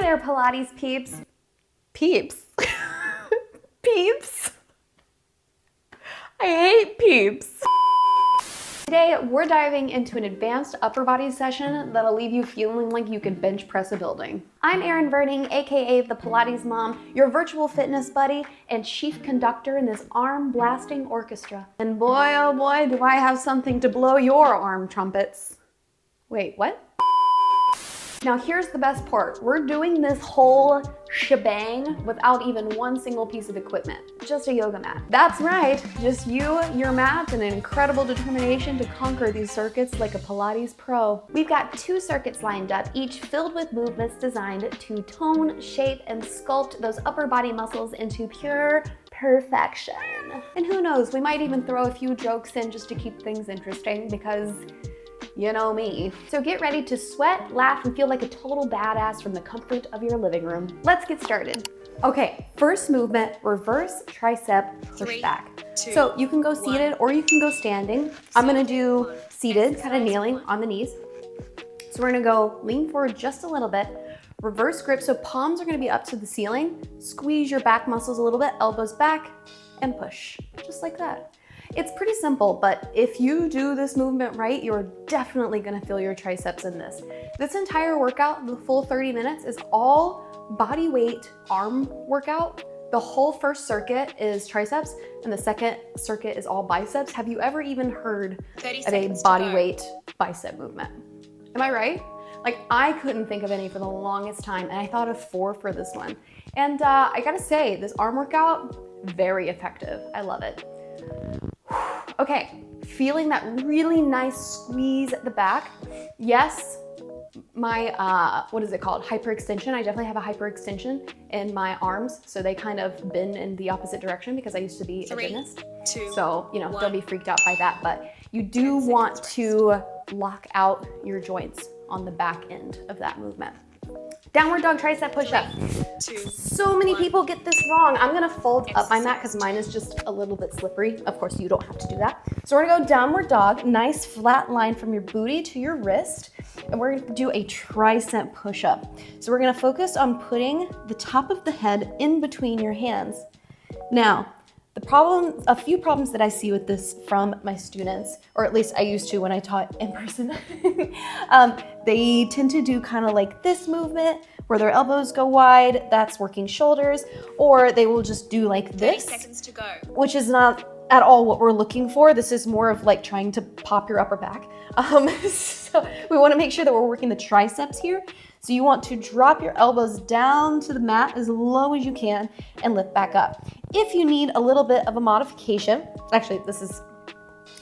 there, Pilates peeps. Peeps? Peeps? I hate peeps. Today, we're diving into an advanced upper body session that'll leave you feeling like you could bench press a building. I'm Erin Verding, aka the Pilates Mom, your virtual fitness buddy and chief conductor in this arm blasting orchestra. And boy, oh boy, do I have something to blow your arm trumpets. Wait, what? Now here's the best part. We're doing this whole shebang without even one single piece of equipment, just a yoga mat. That's right, just you, your mat, and an incredible determination to conquer these circuits like a Pilates pro. We've got 2 circuits lined up, each filled with movements designed to tone, shape, and sculpt those upper body muscles into pure perfection. And who knows, we might even throw a few jokes in just to keep things interesting because you know me. So get ready to sweat, laugh, and feel like a total badass from the comfort of your living room. Let's get started. Okay, first movement, reverse tricep pushback. So you can go seated or you can go standing. I'm gonna do seated, kind of kneeling on the knees. So we're gonna go lean forward just a little bit, reverse grip, so palms are gonna be up to the ceiling. Squeeze your back muscles a little bit, elbows back, and push, just like that. It's pretty simple, but if you do this movement right, you're definitely gonna feel your triceps in this. This entire workout, the full 30 minutes, is all body weight arm workout. The whole first circuit is triceps, and the second circuit is all biceps. Have you ever even heard of a body weight bicep movement? Am I right? Like, I couldn't think of any for the longest time, and I thought of 4 for this one. And I gotta say, this arm workout, very effective. I love it. Okay, feeling that really nice squeeze at the back. Yes, my, what is it called? Hyperextension. I definitely have a hyperextension in my arms. So they kind of bend in the opposite direction because I used to be a gymnast. So, you know, don't be freaked out by that. But you do want to lock out your joints on the back end of that movement. Downward dog tricep push-up. So many people get this wrong. I'm gonna fold up my mat because mine is just a little bit slippery. Of course, you don't have to do that. So we're gonna go downward dog, nice flat line from your booty to your wrist, and we're gonna do a tricep push-up. So we're gonna focus on putting the top of the head in between your hands. Now, a few problems that I see with this from my students, or at least I used to when I taught in person, they tend to do kind of like this movement where their elbows go wide, that's working shoulders, or they will just do like this, 30 seconds to go, which is not at all what we're looking for. This is more of like trying to pop your upper back. So we want to make sure that we're working the triceps here. So you want to drop your elbows down to the mat as low as you can and lift back up. If you need a little bit of a modification, actually this is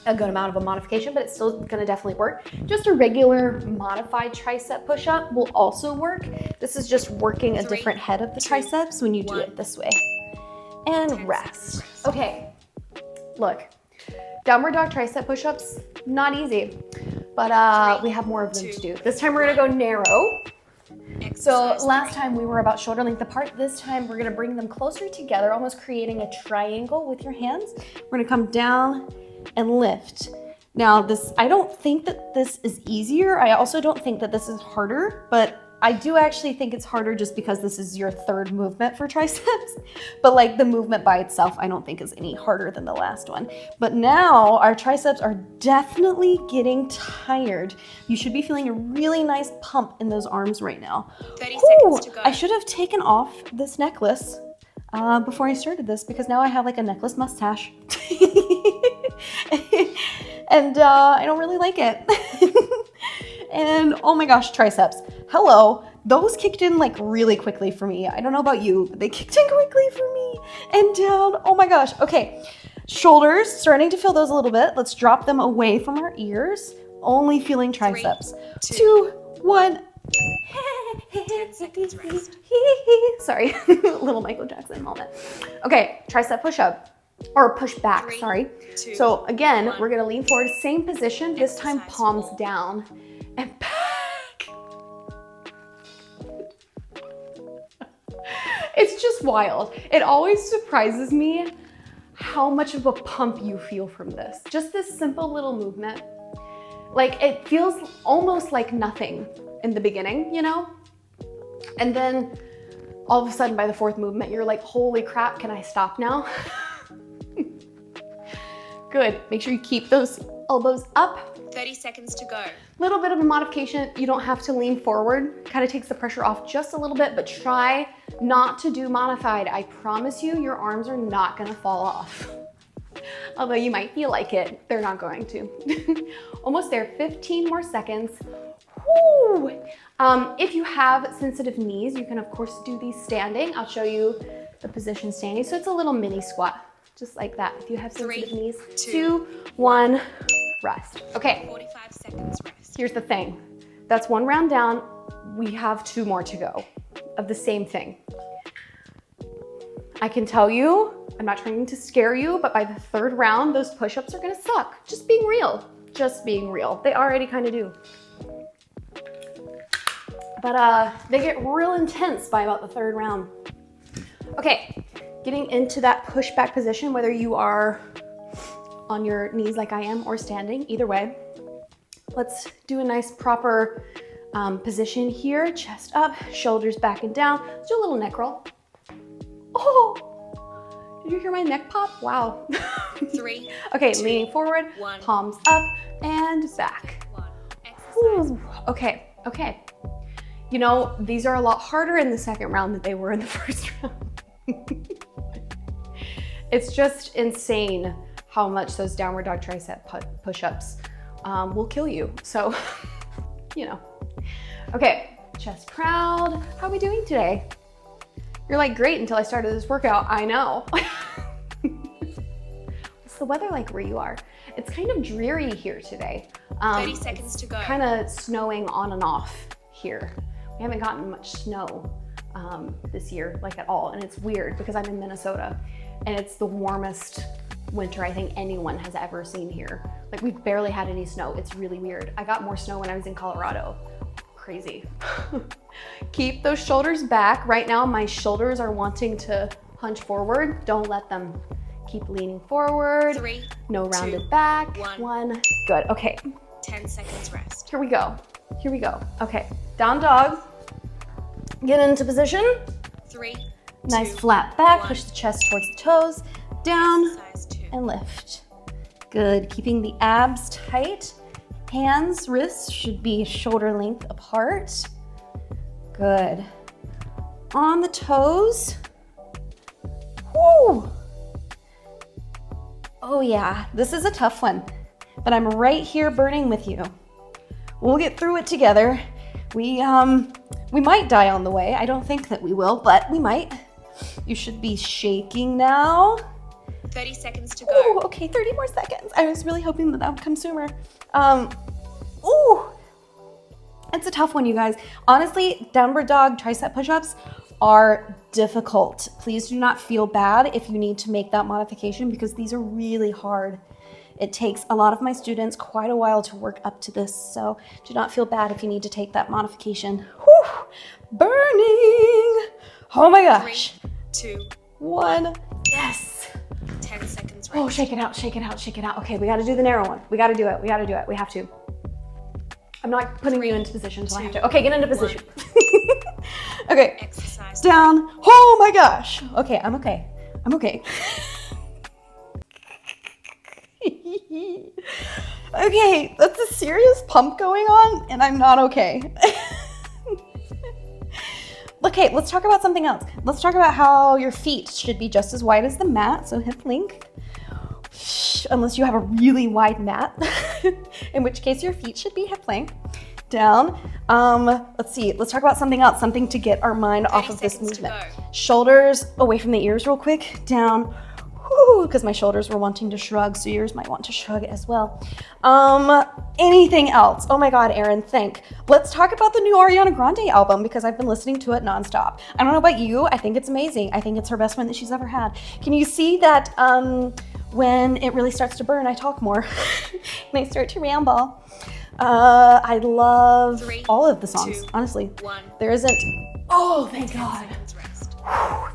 a good amount of a modification, but it's still gonna definitely work. Just a regular modified tricep push-up will also work. This is just working a different head of the triceps when you do it this way. And rest. Okay, look, downward dog tricep push-ups, not easy, but we have more of them to do. This time we're gonna go narrow. So last time we were about shoulder length apart. This time we're gonna bring them closer together, almost creating a triangle with your hands. We're gonna come down and lift. Now this, I don't think that this is easier. I also don't think that this is harder, but I do actually think it's harder just because this is your 3rd movement for triceps. But like the movement by itself, I don't think is any harder than the last one. But now our triceps are definitely getting tired. You should be feeling a really nice pump in those arms right now. 30 seconds to go. I should have taken off this necklace before I started this because now I have like a necklace mustache. And I don't really like it. And oh my gosh, triceps. Hello, those kicked in like really quickly for me. I don't know about you, but they kicked in quickly for me. And down, oh my gosh. Okay, shoulders, starting to feel those a little bit. Let's drop them away from our ears. Only feeling triceps. 3, 2, 1. 10 seconds rest. Sorry, little Michael Jackson moment. Okay, tricep push-up. Or push back, 3, sorry. 2, so again, 1. We're gonna lean forward, same position, this time palms down and back. It's just wild. It always surprises me how much of a pump you feel from this. Just this simple little movement. Like it feels almost like nothing in the beginning, you know? And then all of a sudden by the fourth movement, you're like, holy crap, can I stop now? Good, make sure you keep those elbows up. 30 seconds to go. Little bit of a modification. You don't have to lean forward. Kind of takes the pressure off just a little bit, but try not to do modified. I promise you, your arms are not gonna fall off. Although you might feel like it, they're not going to. Almost there, 15 more seconds. Woo! If you have sensitive knees, you can of course do these standing. I'll show you the position standing. So it's a little mini squat, just like that. If you have sensitive knees, 2, 1, rest. Okay. 45 seconds rest. Here's the thing. That's one round down. We have 2 more to go of the same thing. I can tell you, I'm not trying to scare you, but by the 3rd round, those push-ups are gonna suck. Just being real. Just being real. They already kind of do. But they get real intense by about the 3rd round. Okay, getting into that push-back position, whether you are on your knees like I am or standing, either way. Let's do a nice proper position here. Chest up, shoulders back and down. Let's do a little neck roll. Oh, did you hear my neck pop? Wow. 3. Okay, 2, leaning forward, 1. palms up and back. Ooh, okay. You know, these are a lot harder in the 2nd round than they were in the 1st round. It's just insane how much those downward dog tricep push-ups will kill you. So, you know. Okay, chest proud. How are we doing today? You're like, great until I started this workout. I know. What's the weather like where you are? It's kind of dreary here today. 30 seconds to go. Kind of snowing on and off here. We haven't gotten much snow this year, like at all. And it's weird because I'm in Minnesota and it's the warmest winter I think anyone has ever seen here. Like we've barely had any snow. It's really weird. I got more snow when I was in Colorado. Crazy. Keep those shoulders back. Right now, my shoulders are wanting to hunch forward. Don't let them. Keep leaning forward. 3, no rounded 2, back. 1. 1. Good. Okay. 10 seconds rest. Here we go. Here we go. Okay. Down dog. Get into position. 3. Nice 2, flat back. 1. Push the chest towards the toes. Down Exercise 2. and lift. Good. Keeping the abs tight. Hands, wrists should be shoulder length apart. Good. On the toes. Woo! Oh yeah, this is a tough one, but I'm right here burning with you. We'll get through it together. We might die on the way. I don't think that we will, but we might. You should be shaking now. 30 seconds to go. Ooh, okay, 30 more seconds. I was really hoping that would come sooner. Ooh, it's a tough one, you guys. Honestly, downward dog tricep push-ups are difficult. Please do not feel bad if you need to make that modification because these are really hard. It takes a lot of my students quite a while to work up to this, so do not feel bad if you need to take that modification. Whew, burning. Oh my gosh. 3, 2, 1, yes. 10 seconds rest. Oh, shake it out, shake it out, shake it out. Okay, we gotta do the narrow one. We gotta do it, we gotta do it, we have to. I'm not putting you into position until I have to. Okay, get into position. Okay, Exercise down. Oh my gosh. Okay, I'm okay. I'm okay. Okay, that's a serious pump going on and I'm not okay. Okay, let's talk about something else. Let's talk about how your feet should be just as wide as the mat, so hip length. Unless you have a really wide mat, in which case your feet should be hip length. Down. Let's see, let's talk about something else, something to get our mind off of this movement. Shoulders away from the ears real quick. Down. Because my shoulders were wanting to shrug, so yours might want to shrug as well. Anything else? Oh my God, Erin, think. Let's talk about the new Ariana Grande album because I've been listening to it nonstop. I don't know about you, I think it's amazing. I think it's her best one that she's ever had. Can you see that when it really starts to burn, I talk more and I start to ramble? I love 3, all of the songs, 2, honestly. 1. There isn't, oh, thank 10 God. seconds rest.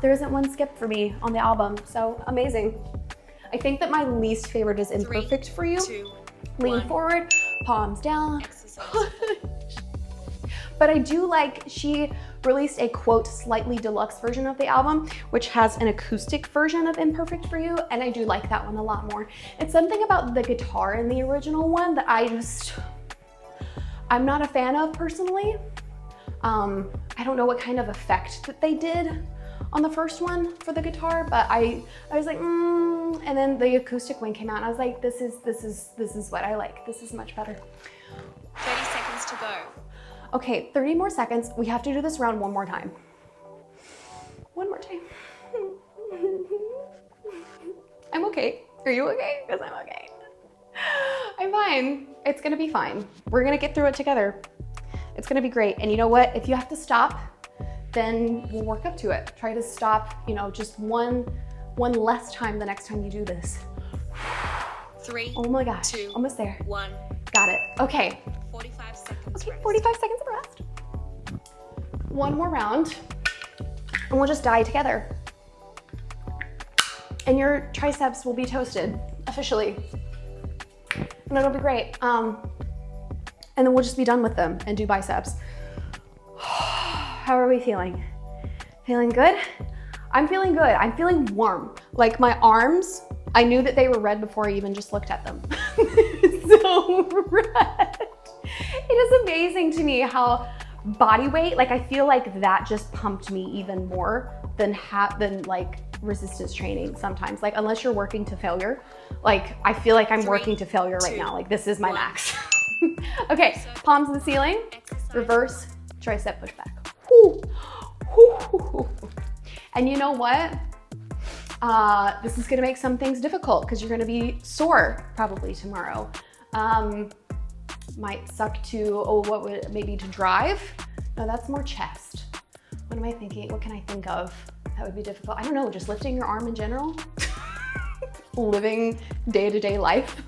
There isn't one skip for me on the album, so amazing. I think that my least favorite is Imperfect for You. 2, Lean 1. forward, palms down. Exercise. But I do like, she released a quote slightly deluxe version of the album, which has an acoustic version of Imperfect for You, and I do like that one a lot more. It's something about the guitar in the original one that I'm not a fan of personally. I don't know what kind of effect that they did on the first one for the guitar, but I was like, and then the acoustic one came out and I was like, this is what I like. This is much better. 30 seconds to go. Okay, 30 more seconds. We have to do this round one more time. One more time. I'm okay. Are you okay? Because I'm okay. I'm fine. It's gonna be fine. We're gonna get through it together. It's gonna be great. And you know what? If you have to stop, then we'll work up to it. Try to stop, you know, just one less time the next time you do this. 3. Oh my gosh, 2. almost there. 1. Got it. Okay. 45 seconds. Okay, rest. 45 seconds of rest. One more round, and we'll just die together. And your triceps will be toasted, officially. And it'll be great. And then we'll just be done with them and do biceps. How are we feeling? Feeling good? I'm feeling good. I'm feeling warm. Like my arms, I knew that they were red before I even just looked at them. So red. It is amazing to me how body weight, like I feel like that just pumped me even more than like resistance training sometimes. Like unless you're working to failure, like I feel like I'm 3, working to failure right 2, now. Like this is my 1. max. Okay, palms to the ceiling, Exercise. reverse, tricep push back. Whew. Whew. And you know what? This is gonna make some things difficult because you're gonna be sore probably tomorrow. Might suck to, maybe to drive? No, that's more chest. What am I thinking? What can I think of that would be difficult? I don't know, just lifting your arm in general? Living day-to-day life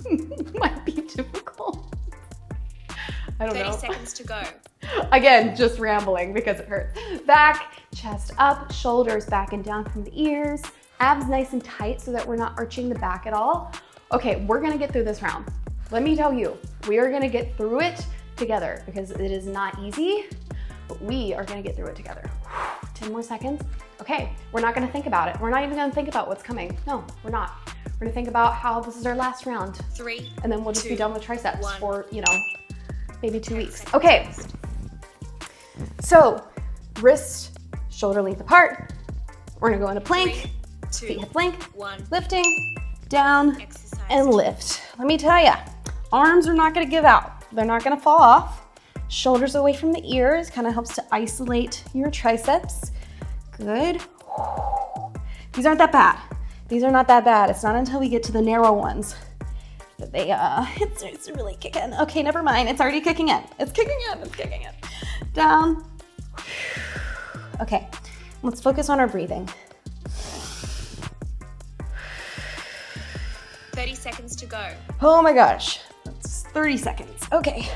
might be difficult. I don't know. 30 seconds to go. Again, just rambling because it hurts. Back, chest up, shoulders back and down from the ears, abs nice and tight so that we're not arching the back at all. Okay, we're gonna get through this round. Let me tell you, we are gonna get through it together because it is not easy, but we are gonna get through it together. 10 more seconds. Okay, we're not gonna think about it. We're not even gonna think about what's coming. No, we're not. We're gonna think about how this is our last round. 3. And then we'll just be 2, done with triceps 1. for, you know, maybe 2 weeks. seconds Okay, rest. so wrist, shoulder length apart. We're gonna go into plank, 3, feet 2, hip plank, 1. lifting, down, Exercise. and lift. Let me tell ya, arms are not gonna give out. They're not gonna fall off. Shoulders away from the ears, kind of helps to isolate your triceps. Good. These aren't that bad. These are not that bad. It's not until we get to the narrow ones that they, it's really kicking. Okay, never mind. It's already kicking in. It's kicking in. It's kicking in. Down. Okay, let's focus on our breathing. 30 seconds to go. Oh my gosh, that's 30 seconds. Okay.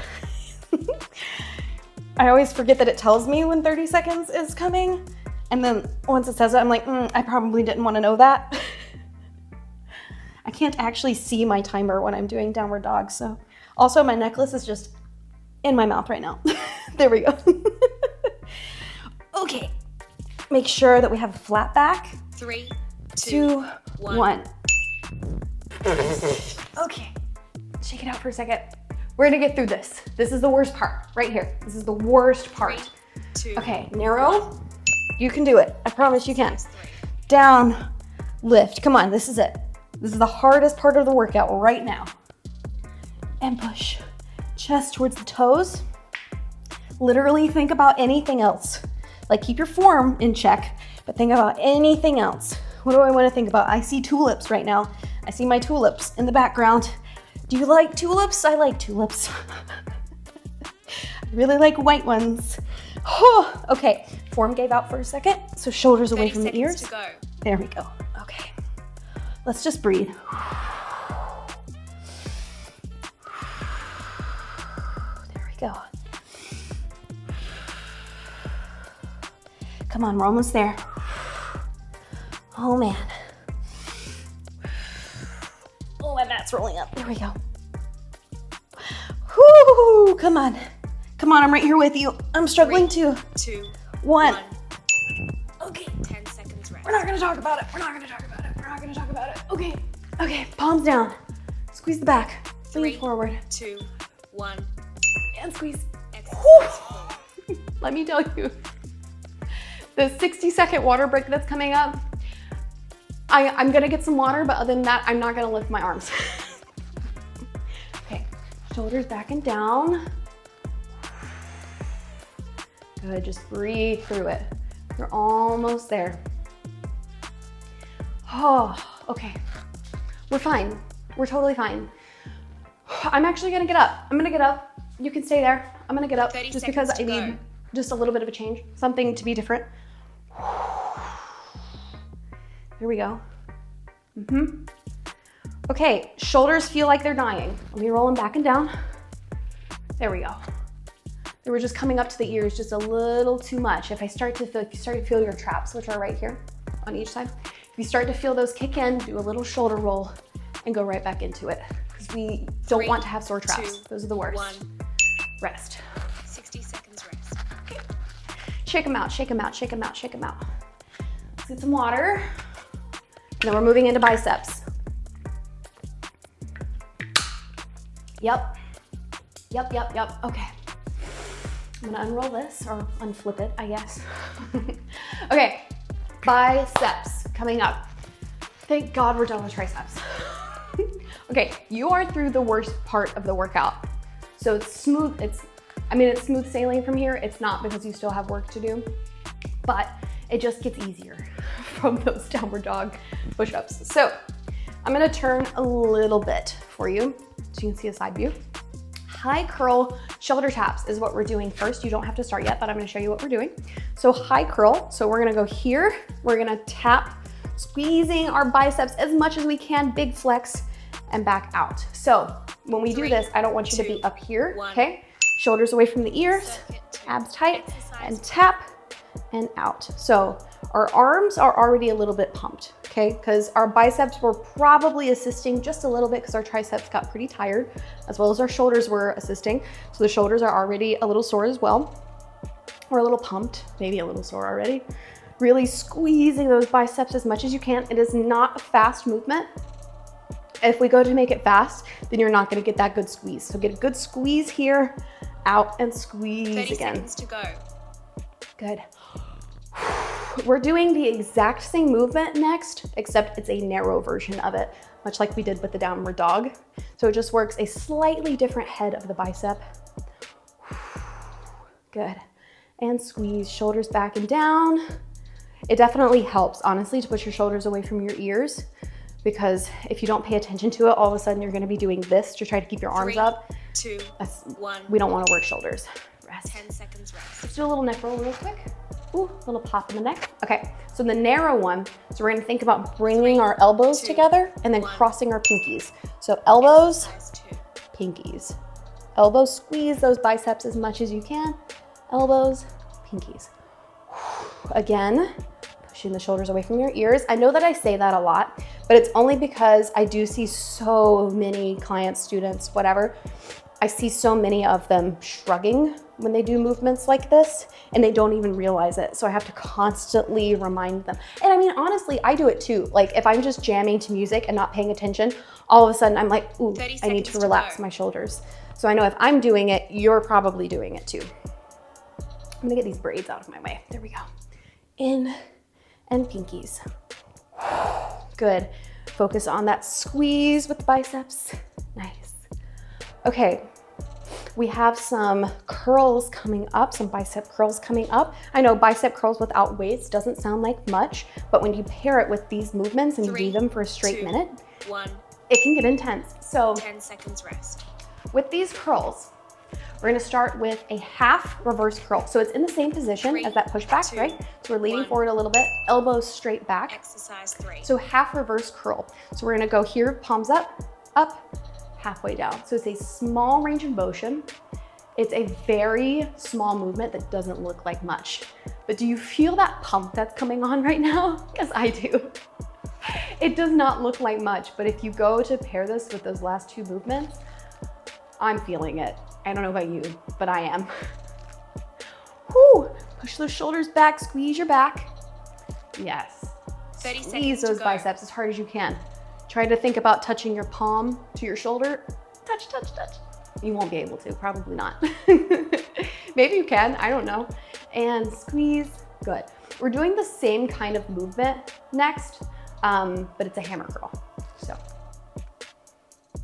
I always forget that it tells me when 30 seconds is coming. And then once it says it, I'm like, I probably didn't want to know that. I can't actually see my timer when I'm doing downward dog. So also my necklace is just in my mouth right now. There we go. Okay. Make sure that we have a flat back. 3, 2, 1. 1. Okay, shake it out for a second. We're gonna get through this. This is the worst part, right here. This is the worst part. 3, 2. Okay, narrow. You can do it. I promise you can. 3. Down, lift. Come on, this is it. This is the hardest part of the workout right now. And push. Chest towards the toes. Literally think about anything else. Like keep your form in check, but think about anything else. What do I want to think about? I see tulips right now. I see my tulips in the background. Do you like tulips? I like tulips. I really like white ones. Oh, okay, form gave out for a second, so shoulders away from the ears. 30 seconds to go. There we go. Okay, let's just breathe. There we go. Come on, we're almost there. Oh man. Oh, my mat's rolling up. There we go. Whoo, come on. Come on, I'm right here with you. I'm struggling too. 2, 1. 1. Okay. 10 seconds rest. We're not gonna talk about it. We're not gonna talk about it. We're not gonna talk about it. Okay. Okay. Palms down. Squeeze the back. Lean 3, forward. 2, 1. And squeeze. Exercise 4. Let me tell you, the 60-second water break that's coming up, I'm gonna get some water, but other than that, I'm not gonna lift my arms. Okay, shoulders back and down. Good, just breathe through it. You're almost there. Oh, okay. We're fine. We're totally fine. I'm actually gonna get up. I'm gonna get up. You can stay there. I'm gonna get up 30 just because I seconds to need go. just a little bit of a change, something to be different. Here we go. Okay, shoulders feel like they're dying. Let me roll them back and down. There we go. They were just coming up to the ears just a little too much. If you start to feel your traps, which are right here on each side, if you start to feel those kick in, do a little shoulder roll and go right back into it. Because we don't 3, want to have sore traps. 2, Those are the worst. 1. Rest. 60 seconds rest. Okay. Shake them out, shake them out, shake them out, shake them out. Let's get some water. And then we're moving into biceps. Yep. Yep, yep, yep. Okay. I'm gonna unroll this or unflip it, I guess. Okay, biceps coming up. Thank God we're done with triceps. Okay, you are through the worst part of the workout. So it's smooth, it's smooth sailing from here. It's not because you still have work to do, but it just gets easier from those downward dog push-ups. So I'm gonna turn a little bit for you so you can see a side view. High curl shoulder taps is what we're doing first. You don't have to start yet, but I'm gonna show you what we're doing. So high curl, so we're gonna go here. We're gonna tap, squeezing our biceps as much as we can, big flex, and back out. So when we do 3, this, I don't want you to 2, be up here, 1. okay? Shoulders away from the ears, Circuit 2. abs tight, Exercise and tap, and out. So our arms are already a little bit pumped, okay? Because our biceps were probably assisting just a little bit because our triceps got pretty tired, as well as our shoulders were assisting. So the shoulders are already a little sore as well. We're a little pumped, maybe a little sore already. Really squeezing those biceps as much as you can. It is not a fast movement. If we go to make it fast, then you're not gonna get that good squeeze. So get a good squeeze here, out and squeeze 30 again. seconds to go. Good. We're doing the exact same movement next, except it's a narrow version of it, much like we did with the downward dog. So it just works a slightly different head of the bicep. Good. And squeeze, shoulders back and down. It definitely helps, honestly, to push your shoulders away from your ears, because if you don't pay attention to it, all of a sudden you're gonna be doing this to try to keep your arms 3, up. 2, 1. We don't wanna work shoulders. Rest. 10 seconds rest. Let's do a little neck roll real quick. Ooh, a little pop in the neck. Okay, so the narrow one, so we're gonna think about bringing 3, our elbows 2, together and then 1. crossing our pinkies. So elbows, Exercise 2. pinkies. Elbows, squeeze those biceps as much as you can. Elbows, pinkies. Again, pushing the shoulders away from your ears. I know that I say that a lot, but it's only because I do see so many clients, students, whatever. I see so many of them shrugging when they do movements like this, and they don't even realize it. So I have to constantly remind them. And I mean, honestly, I do it too. Like if I'm just jamming to music and not paying attention, all of a sudden I'm like, ooh, 30 I need to seconds to relax go. my shoulders. So I know if I'm doing it, you're probably doing it too. I'm gonna get these braids out of my way. There we go. In and pinkies. Good. Focus on that squeeze with the biceps. Nice. Okay, we have some curls coming up, some bicep curls coming up. I know bicep curls without weights doesn't sound like much, but when you pair it with these movements and 3, you do them for a straight 2, minute, 1. it can get intense. So 10 seconds rest. with these curls, we're gonna start with a half reverse curl. So it's in the same position 3, as that pushback, 2, right? So we're leaning 1. forward a little bit, elbows straight back. Exercise 3. So half reverse curl. So we're gonna go here, palms up, halfway down. So it's a small range of motion. It's a very small movement that doesn't look like much. But do you feel that pump that's coming on right now? Because I do. It does not look like much, but if you go to pair this with those last two movements, I'm feeling it. I don't know about you, but I am. Whew. Push those shoulders back, squeeze your back. Yes. 30 Squeeze seconds to those go. biceps as hard as you can. Try to think about touching your palm to your shoulder. Touch, touch, touch. You won't be able to, probably not. Maybe you can, I don't know. And squeeze, good. We're doing the same kind of movement next, but it's a hammer curl, so.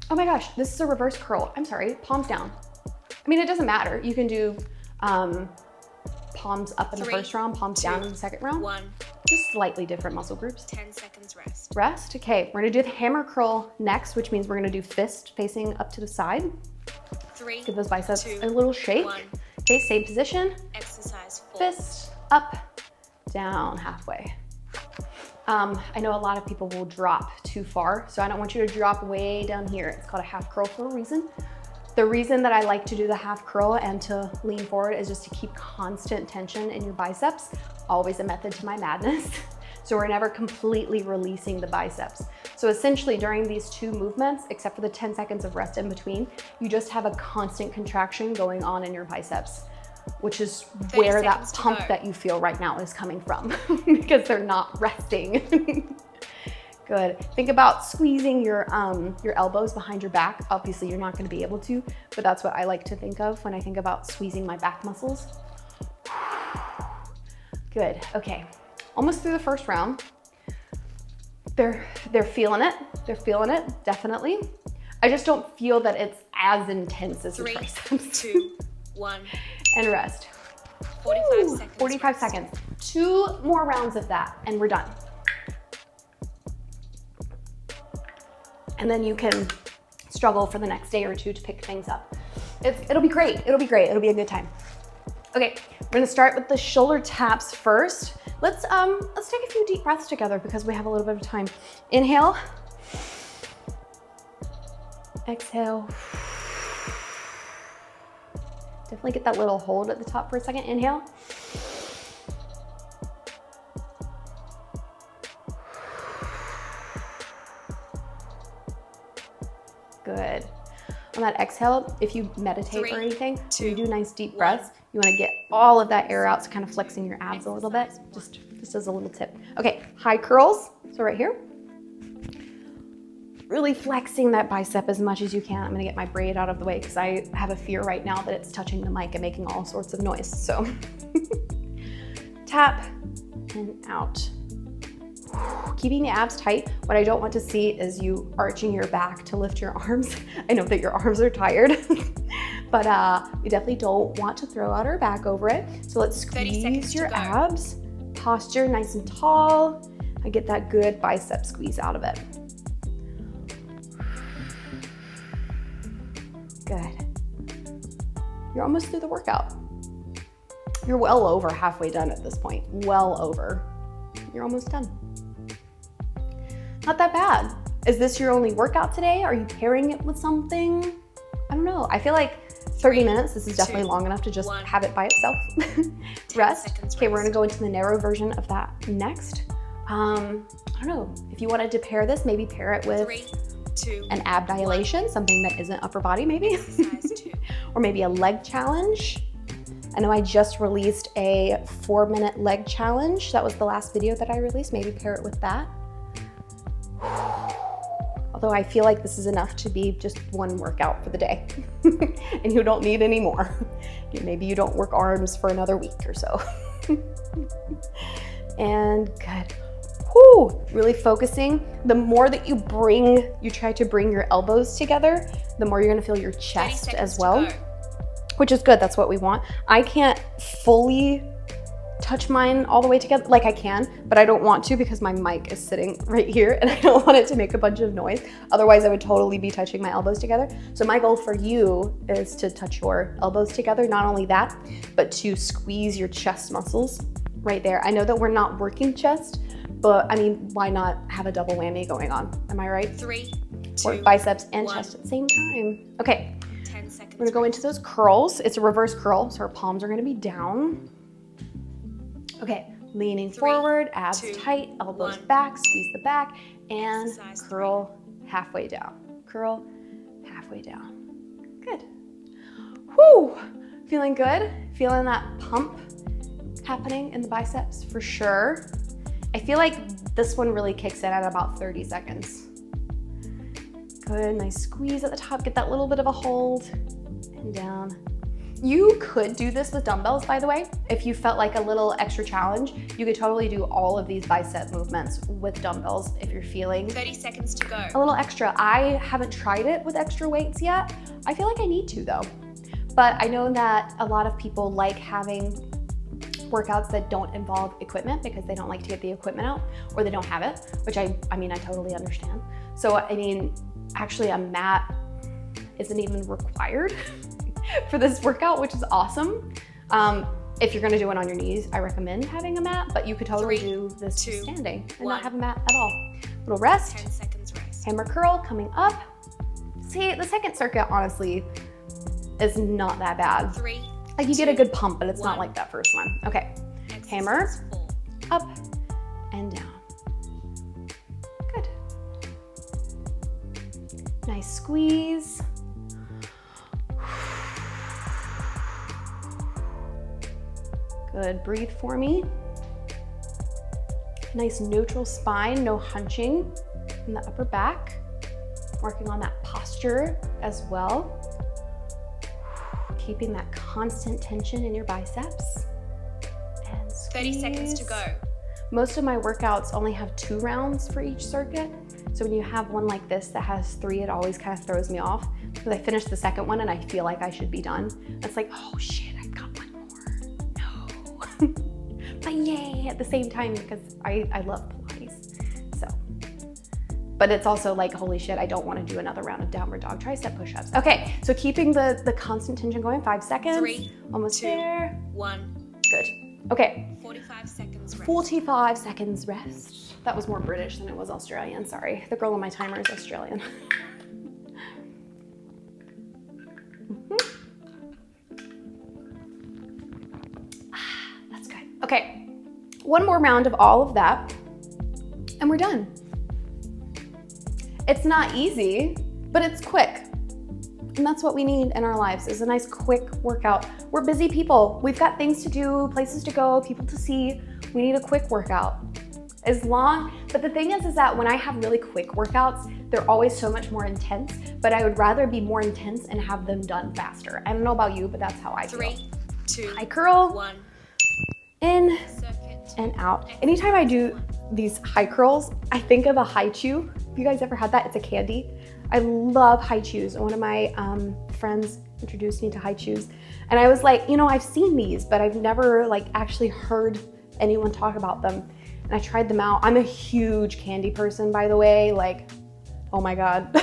Oh my gosh, this is a reverse curl. I'm sorry, palms down. I mean, it doesn't matter. You can do palms up in the 3, first round, palms 2, down in the second round. 1. Just slightly different muscle groups. 10 seconds rest. Rest, okay. We're gonna do the hammer curl next, which means we're gonna do fist facing up to the side. 3. Give those biceps 2, a little shake. 1. Okay, same position. Exercise 4. Fist up, down, halfway. I know a lot of people will drop too far, so I don't want you to drop way down here. It's called a half curl for a reason. The reason that I like to do the half curl and to lean forward is just to keep constant tension in your biceps. Always a method to my madness. So we're never completely releasing the biceps. So essentially during these two movements, except for the 10 seconds of rest in between, you just have a constant contraction going on in your biceps, which is where that pump that you feel right now is coming from because they're not resting. Good. Think about squeezing your elbows behind your back. Obviously you're not gonna be able to, but that's what I like to think of when I think about squeezing my back muscles. Good, okay. Almost through the first round. They're feeling it. They're feeling it, definitely. I just don't feel that it's as intense as the 3, triceps. 2, 1. And rest. 45 seconds. 45 rest. seconds. 2 more rounds of that and we're done. And then you can struggle for the next day or two to pick things up. It'll be great. It'll be great. It'll be a good time. Okay, we're gonna start with the shoulder taps first. Let's take a few deep breaths together because we have a little bit of time. Inhale. Exhale. Definitely get that little hold at the top for a second. Inhale. Good. On that exhale, if you meditate 3, or anything, 2, you do nice deep 1. breaths, you wanna get all of that air out, so kind of flexing your abs a little bit, just as a little tip. Okay, high curls, so right here. Really flexing that bicep as much as you can. I'm gonna get my braid out of the way because I have a fear right now that it's touching the mic and making all sorts of noise, so. Tap and out. Keeping the abs tight. What I don't want to see is you arching your back to lift your arms. I know that your arms are tired, but we definitely don't want to throw out our back over it. So let's squeeze your abs. Posture nice and tall. I get that good bicep squeeze out of it. Good. You're almost through the workout. You're well over halfway done at this point. Well over. You're almost done. Not that bad. Is this your only workout today? Are you pairing it with something? I don't know. I feel like 30 minutes, this is definitely long enough to just have it by itself. Rest. Okay, we're gonna go into the narrow version of that next. I don't know. If you wanted to pair this, maybe pair it with 3, 2, an ab dilation, something that isn't upper body maybe. exercise 2. Or maybe a leg challenge. I know I just released a 4-minute leg challenge. That was the last video that I released. Maybe pair it with that. Although I feel like this is enough to be just one workout for the day and you don't need any more. Maybe you don't work arms for another week or so. And good. Whew, really focusing. The more that you try to bring your elbows together, the more you're gonna feel your chest as well, which is good. That's what we want. I can't fully touch mine all the way together. Like I can, but I don't want to because my mic is sitting right here and I don't want it to make a bunch of noise. Otherwise I would totally be touching my elbows together. So my goal for you is to touch your elbows together. Not only that, but to squeeze your chest muscles right there. I know that we're not working chest, but I mean, why not have a double whammy going on? Am I right? 3, 2, Work biceps and 1. chest at the same time. Okay, 10 seconds. we're gonna go into those curls. It's a reverse curl, so our palms are gonna be down. Okay, leaning 3, forward, abs 2, tight, elbows 1. back, squeeze the back, and Exercise 3. curl halfway down. Curl halfway down. Good. Whew, feeling good? Feeling that pump happening in the biceps for sure. I feel like this one really kicks in at about 30 seconds. Good, nice squeeze at the top. Get that little bit of a hold and down. You could do this with dumbbells, by the way. If you felt like a little extra challenge, you could totally do all of these bicep movements with dumbbells if you're feeling 30 seconds to go. a little extra. I haven't tried it with extra weights yet. I feel like I need to though. But I know that a lot of people like having workouts that don't involve equipment because they don't like to get the equipment out or they don't have it, which I mean, I totally understand. So, I mean, actually a mat isn't even required for this workout, which is awesome. If you're gonna do it on your knees, I recommend having a mat, but you could totally 3, do this 2, standing and 1. not have a mat at all. Little rest, 10 seconds rest. hammer curl coming up. See, the second circuit, honestly, is not that bad. 3. Like you get a good pump, but it's 1. not like that first one. Okay, Exercise hammer, 4. up and down. Good. Nice squeeze. Good, breathe for me. Nice neutral spine, no hunching in the upper back. Working on that posture as well. Keeping that constant tension in your biceps. And squeeze. 30 seconds to go. Most of my workouts only have 2 rounds for each circuit. So when you have one like this that has 3, it always kind of throws me off because I finish the second one and I feel like I should be done. It's like, oh shit, I've got one more. No. But yay at the same time because I love Pilates. So, but it's also like, holy shit, I don't want to do another round of downward dog tricep push-ups. Okay, so keeping the constant tension going, 5 seconds. 3, almost 2, there. 1. Good. Okay. 45 seconds rest. 45 seconds rest. That was more British than it was Australian, sorry. The girl on my timer is Australian. That's good. Okay, one more round of all of that, and we're done. It's not easy, but it's quick. And that's what we need in our lives, is a nice quick workout. We're busy people. We've got things to do, places to go, people to see. We need a quick workout. But the thing is that when I have really quick workouts, they're always so much more intense, but I would rather be more intense and have them done faster. I don't know about you, but that's how I feel. 3, 2, I curl, 1. in Circuit. and out. Anytime I do these high curls, I think of a high chew. Have you guys ever had that? It's a candy. I love high chews. One of my friends introduced me to high chews. And I was like, you know, I've seen these, but I've never like actually heard anyone talk about them. And I tried them out. I'm a huge candy person, by the way. Like, oh my God.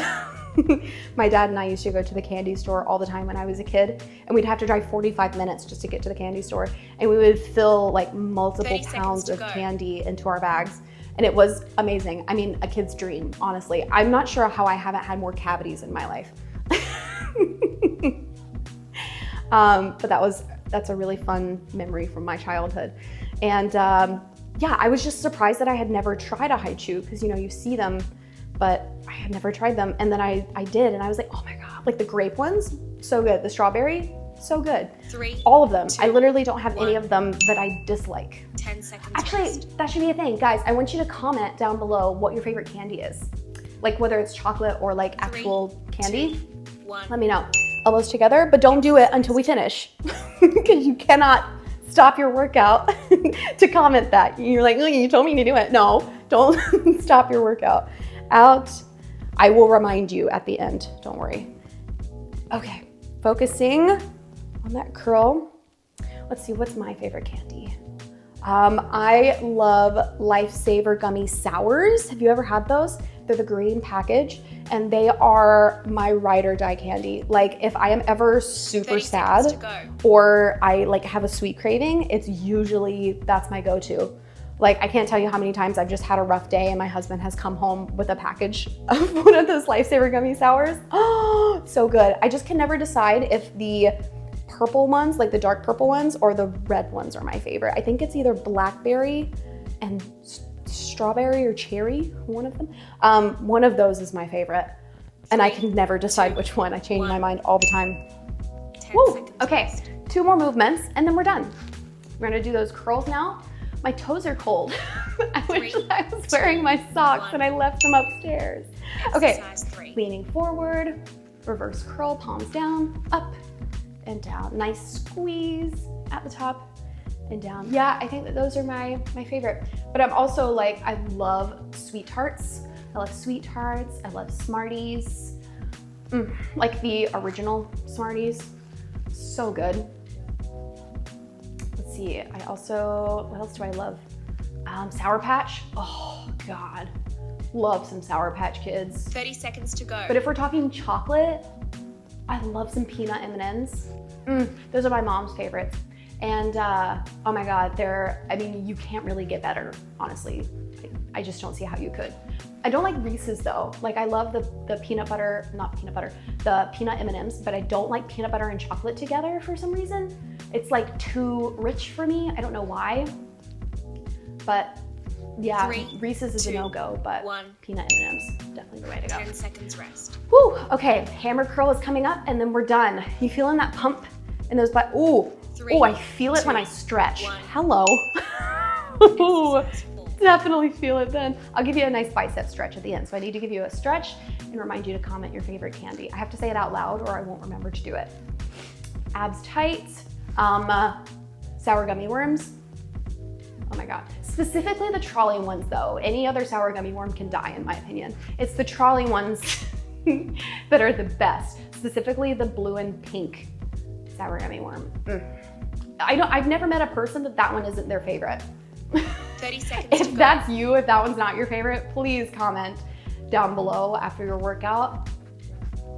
My dad and I used to go to the candy store all the time when I was a kid, and we'd have to drive 45 minutes just to get to the candy store. And we would fill like multiple 30 pounds of seconds to go. candy into our bags. And it was amazing. I mean, a kid's dream, honestly. I'm not sure how I haven't had more cavities in my life. But that's a really fun memory from my childhood. And yeah, I was just surprised that I had never tried a high chew, because you know, you see them, but I had never tried them. And then I did, and I was like, oh my God, like the grape ones, so good. The strawberry, so good. 3, All of them. 2, I literally don't have any 1. of them that I dislike. 10 seconds Actually, rest. that should be a thing. Guys, I want you to comment down below what your favorite candy is. Like whether it's chocolate or like 3, actual candy. 2, 1. Let me know. Elbows together, but don't do it until we finish, because you cannot stop your workout to comment that. You're like, oh, you told me to do it. No, don't stop your workout. Out. I will remind you at the end. Don't worry. Okay, focusing on that curl. Let's see, what's my favorite candy? I love Lifesaver Gummy Sours. Have you ever had those? They're the green package, and they are my ride or die candy. Like if I am ever super 30 seconds to sad go. or I like have a sweet craving, it's usually, that's my go-to. Like I can't tell you how many times I've just had a rough day and my husband has come home with a package of one of those Lifesaver Gummy Sours. Oh, so good. I just can never decide if the purple ones, like the dark purple ones, or the red ones are my favorite. I think it's either blackberry and strawberry or cherry, one of them. One of those is my favorite. And I can never decide which one. I change 1. my mind all the time. 10 Woo, seconds okay, rest. 2 more movements and then we're done. We're gonna do those curls now. My toes are cold. I wish I was wearing my socks and I left them upstairs. Okay, Exercise 3. leaning forward, reverse curl, palms down, up and down. Nice squeeze at the top and down. Yeah, I think that those are my favorite. But I'm also like, I love sweet tarts. I love sweet tarts. I love Smarties. Like the original Smarties. So good. Let's see, I also, what else do I love? Sour Patch. Oh God, love some Sour Patch Kids. 30 seconds to go. But if we're talking chocolate, I love some peanut M&Ms. Those are my mom's favorites. And oh my God, I mean, you can't really get better, honestly. I just don't see how you could. I don't like Reese's though. Like I love the peanut butter, not peanut butter, the peanut M&Ms, but I don't like peanut butter and chocolate together for some reason. It's like too rich for me. I don't know why. But yeah, 3, Reese's is 2, a no-go, but 1. peanut M&Ms, definitely the way to go. 10 seconds rest. Whew, okay, hammer curl is coming up and then we're done. You feeling that pump in those butt? Ooh, 3, oh, I feel it when I 2, stretch. 1. Hello. Ooh, Exercise 4. definitely feel it then. I'll give you a nice bicep stretch at the end. So I need to give you a stretch and remind you to comment your favorite candy. I have to say it out loud or I won't remember to do it. Abs tight, sour gummy worms. Oh my God. Specifically the trolley ones though. Any other sour gummy worm can die in my opinion. It's the trolley ones that are the best. Specifically the blue and pink sour gummy worm. I've never met a person that one isn't their favorite. 30 seconds to If go. that's you, if that one's not your favorite, please comment down below after your workout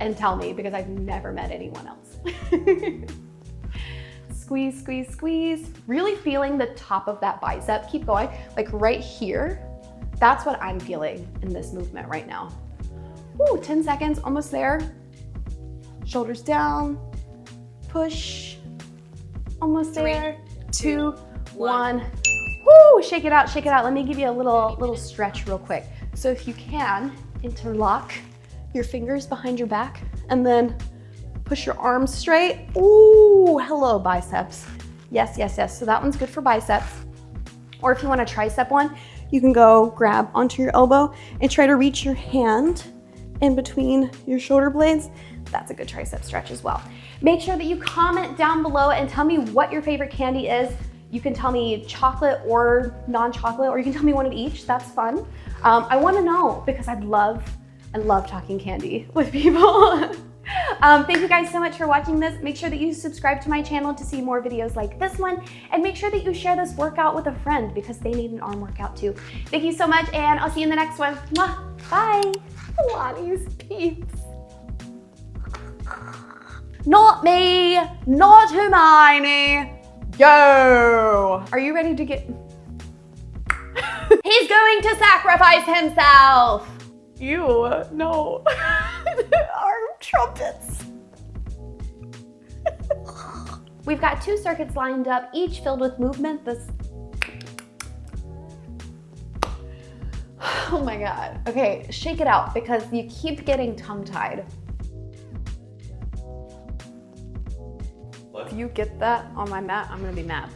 and tell me because I've never met anyone else. Squeeze, squeeze, squeeze. Really feeling the top of that bicep. Keep going, like right here. That's what I'm feeling in this movement right now. Woo, 10 seconds, almost there. Shoulders down, push, almost 3, there. 2, 1. Woo, shake it out, shake it out. Let me give you a little stretch real quick. So if you can, interlock your fingers behind your back and then push your arms straight. Ooh, hello biceps. Yes, yes, yes. So that one's good for biceps. Or if you want a tricep one, you can go grab onto your elbow and try to reach your hand in between your shoulder blades. That's a good tricep stretch as well. Make sure that you comment down below and tell me what your favorite candy is. You can tell me chocolate or non-chocolate, or you can tell me one of each. That's fun. I want to know because I love talking candy with people. Thank you guys so much for watching this. Make sure that you subscribe to my channel to see more videos like this one, and make sure that you share this workout with a friend because they need an arm workout too. Thank you so much, and I'll see you in the next one. Mwah. Bye. Pilates peeps. Not me, not Hermione. Yo! Are you ready to get... He's going to sacrifice himself! Ew, no. Arm trumpets. We've got 2 circuits lined up, each filled with movement. Oh my God. Okay, shake it out because you keep getting tongue-tied. If you get that on my mat, I'm gonna be mad.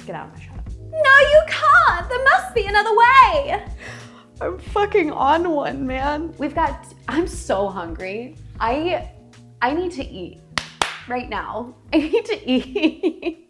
Get out of my shot. No, you can't! There must be another way! I'm fucking on one, man. I'm so hungry. I need to eat right now. I need to eat.